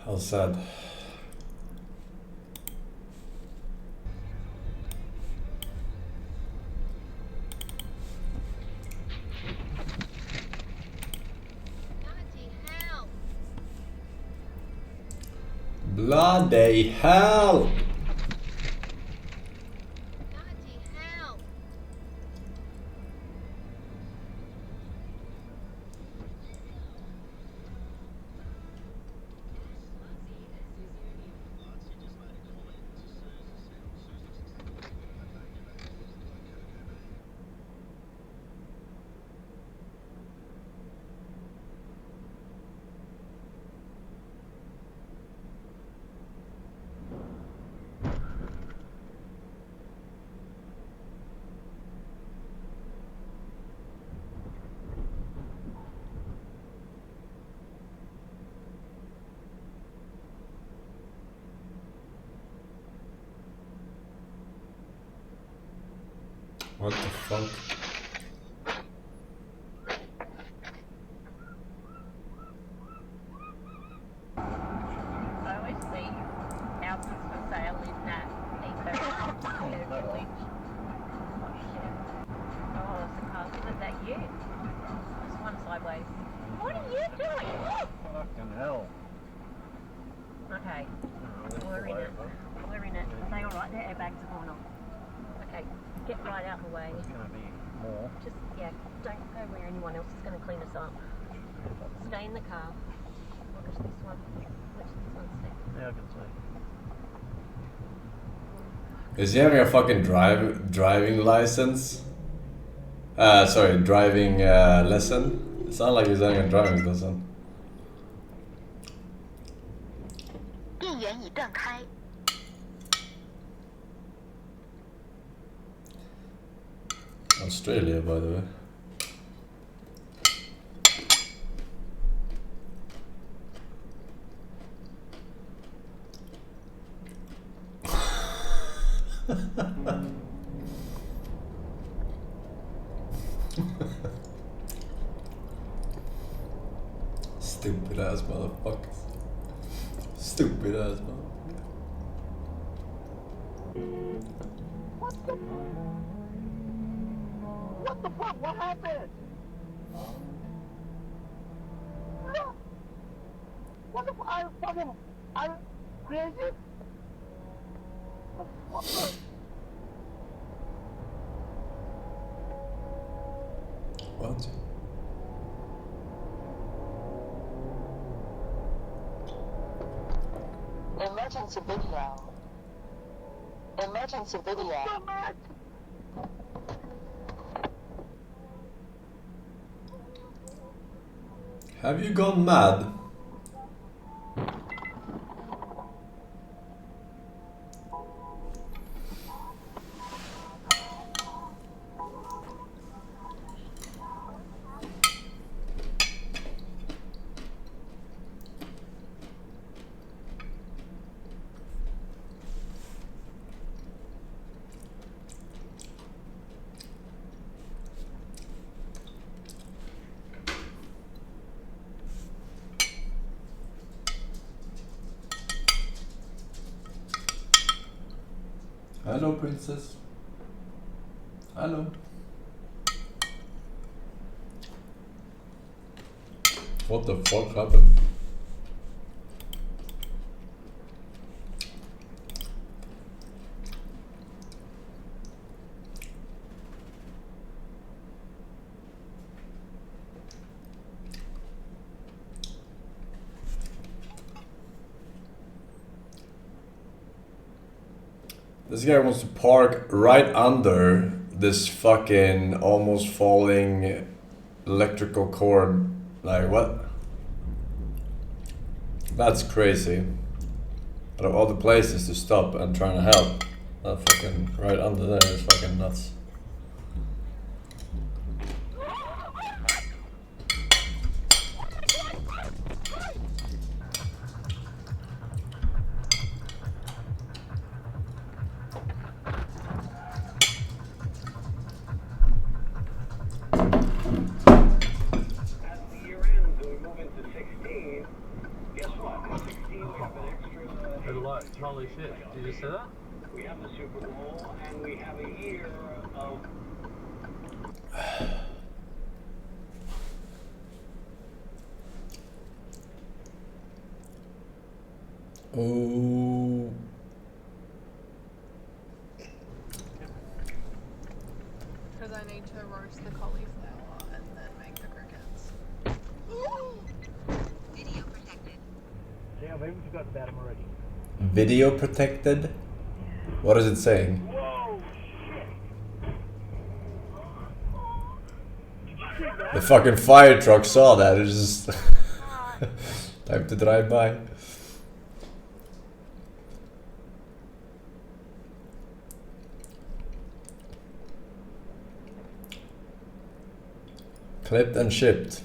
How sad. Bloody hell! What the fuck? I always see houses for sale in that village. Oh shit. Oh, there's a car. Is that you? There's one sideways. What are you doing? Fucking hell. Okay. We're in it. We're in it. Are they alright? Their airbags are going off. Okay. Get right out of the way. There's going to be more. Just, yeah, don't go where anyone else is going to clean us up. Stay in the car. What is this one? Which this one stay? Yeah, I can see. Is he having a fucking driving license? Sorry, driving lesson? It sounds like he's having a driving lesson. 电源已断开。 Australia, by the way. Stupid ass motherfuckers. Stupid ass motherfuckers. What the fuck? What happened? What the fuck? I'm crazy? What the? What? Emergency video. Emergency video. Have you gone mad? Hello, princess. Hello. What the fuck happened? This guy wants to park right under this fucking almost falling electrical cord. Like, what? That's crazy. Out of all the places to stop and trying to help, that fucking right under there is fucking nuts. Good luck. Holy shit. Did you just say that? We have the Super Bowl and we have a year of Oh. Because I need to roast the cauliflower and then make the crickets. Video protected. See, I've even forgotten about him already. Video protected? What is it saying? Whoa, shit! The fucking fire truck saw that. It's just time to drive by. Clipped and shipped.